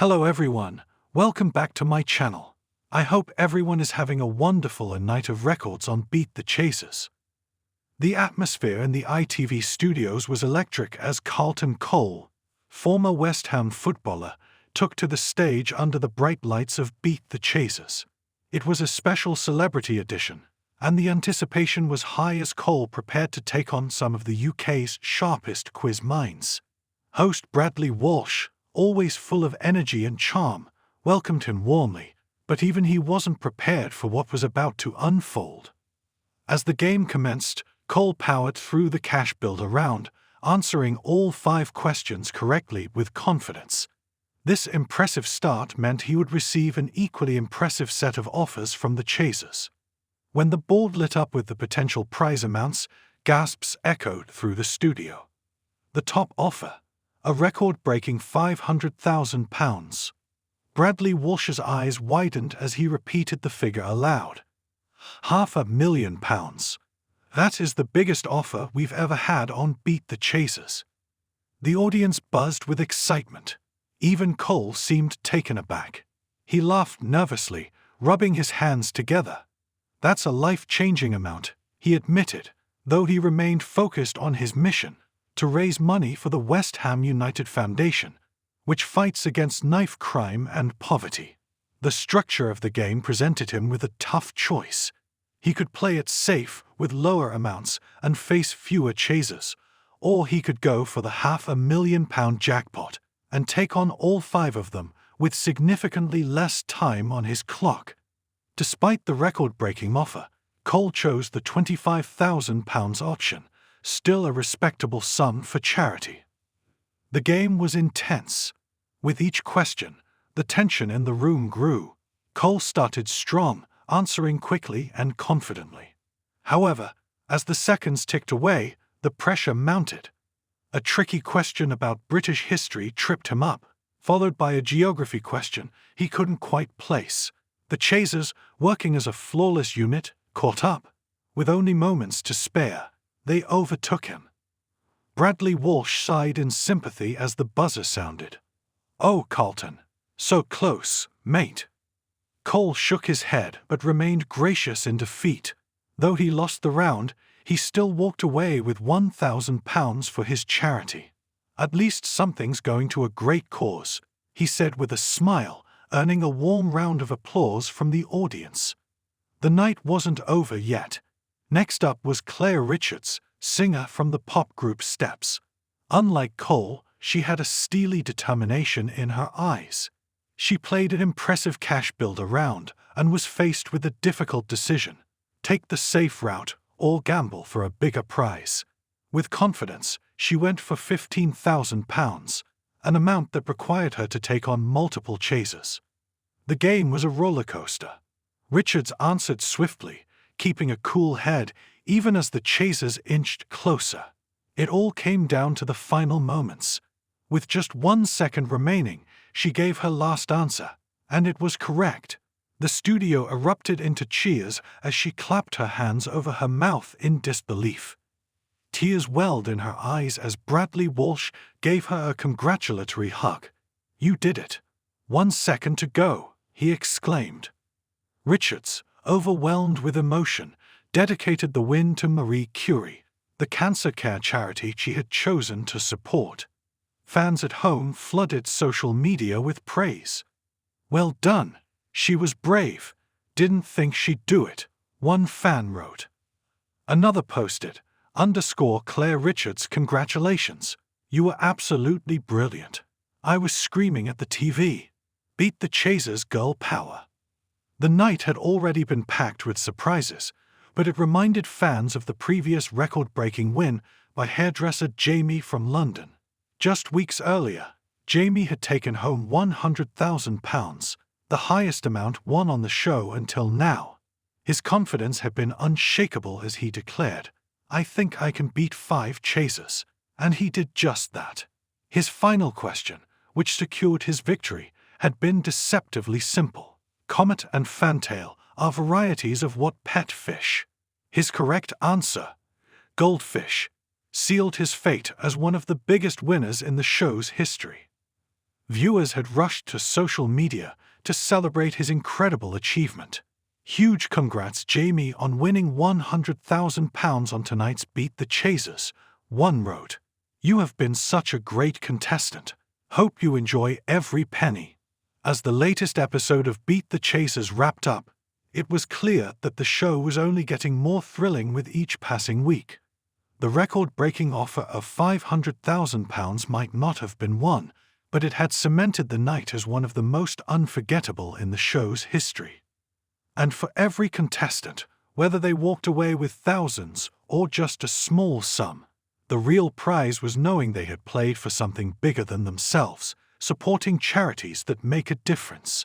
Hello everyone, welcome back to my channel. I hope everyone is having a wonderful night of records on Beat the Chasers. The atmosphere in the ITV studios was electric as Carlton Cole, former West Ham footballer, took to the stage under the bright lights of Beat the Chasers. It was a special celebrity edition, and the anticipation was high as Cole prepared to take on some of the UK's sharpest quiz minds. Host Bradley Walsh, always full of energy and charm, welcomed him warmly, but even he wasn't prepared for what was about to unfold. As the game commenced, Cole powered through the cash builder round, answering all 5 questions correctly with confidence. This impressive start meant he would receive an equally impressive set of offers from the Chasers. When the board lit up with the potential prize amounts, gasps echoed through the studio. The top offer, a record-breaking £500,000. Bradley Walsh's eyes widened as he repeated the figure aloud. £500,000. That is the biggest offer we've ever had on Beat the Chasers. The audience buzzed with excitement. Even Cole seemed taken aback. He laughed nervously, rubbing his hands together. That's a life-changing amount, he admitted, though he remained focused on his mission to raise money for the West Ham United Foundation, which fights against knife crime and poverty. The structure of the game presented him with a tough choice. He could play it safe with lower amounts and face fewer chasers, or he could go for the £500,000 jackpot and take on all 5 of them with significantly less time on his clock. Despite the record-breaking offer, Cole chose the £25,000 option, still a respectable sum for charity. The game was intense. With each question, the tension in the room grew. Cole started strong, answering quickly and confidently. However, as the seconds ticked away, the pressure mounted. A tricky question about British history tripped him up, followed by a geography question he couldn't quite place. The Chasers, working as a flawless unit, caught up. With only moments to spare, they overtook him. Bradley Walsh sighed in sympathy as the buzzer sounded. "Oh, Carlton, so close, mate." Cole shook his head but remained gracious in defeat. Though he lost the round, he still walked away with £1,000 for his charity. "At least something's going to a great cause," he said with a smile, earning a warm round of applause from the audience. The night wasn't over yet. Next up was Claire Richards, singer from the pop group Steps. Unlike Cole, she had a steely determination in her eyes. She played an impressive cash builder round and was faced with a difficult decision: take the safe route or gamble for a bigger prize. With confidence, she went for £15,000, an amount that required her to take on multiple chasers. The game was a roller coaster. Richards answered swiftly, keeping a cool head even as the chasers inched closer. It all came down to the final moments. With just 1 second remaining, she gave her last answer, and it was correct. The studio erupted into cheers as she clapped her hands over her mouth in disbelief. Tears welled in her eyes as Bradley Walsh gave her a congratulatory hug. "You did it. 1 second to go," he exclaimed. Richards, overwhelmed with emotion, dedicated the win to Marie Curie, the cancer care charity she had chosen to support. Fans at home flooded social media with praise. "Well done. She was brave. Didn't think she'd do it," one fan wrote. Another posted, _Claire Richards, congratulations. You were absolutely brilliant. I was screaming at the TV. Beat the Chasers, girl power." The night had already been packed with surprises, but it reminded fans of the previous record-breaking win by hairdresser Jamie from London. Just weeks earlier, Jamie had taken home £100,000, the highest amount won on the show until now. His confidence had been unshakable as he declared, "I think I can beat 5 chasers," and he did just that. His final question, which secured his victory, had been deceptively simple. Comet and fantail are varieties of what pet fish? His correct answer, goldfish, sealed his fate as one of the biggest winners in the show's history. Viewers had rushed to social media to celebrate his incredible achievement. Huge congrats, Jamie, on winning £100,000 on tonight's Beat the Chasers, one wrote. You have been such a great contestant. Hope you enjoy every penny. As the latest episode of Beat the Chasers wrapped up, it was clear that the show was only getting more thrilling with each passing week. The record-breaking offer of £500,000 might not have been won, but it had cemented the night as one of the most unforgettable in the show's history. And for every contestant, whether they walked away with thousands or just a small sum, the real prize was knowing they had played for something bigger than themselves, supporting charities that make a difference.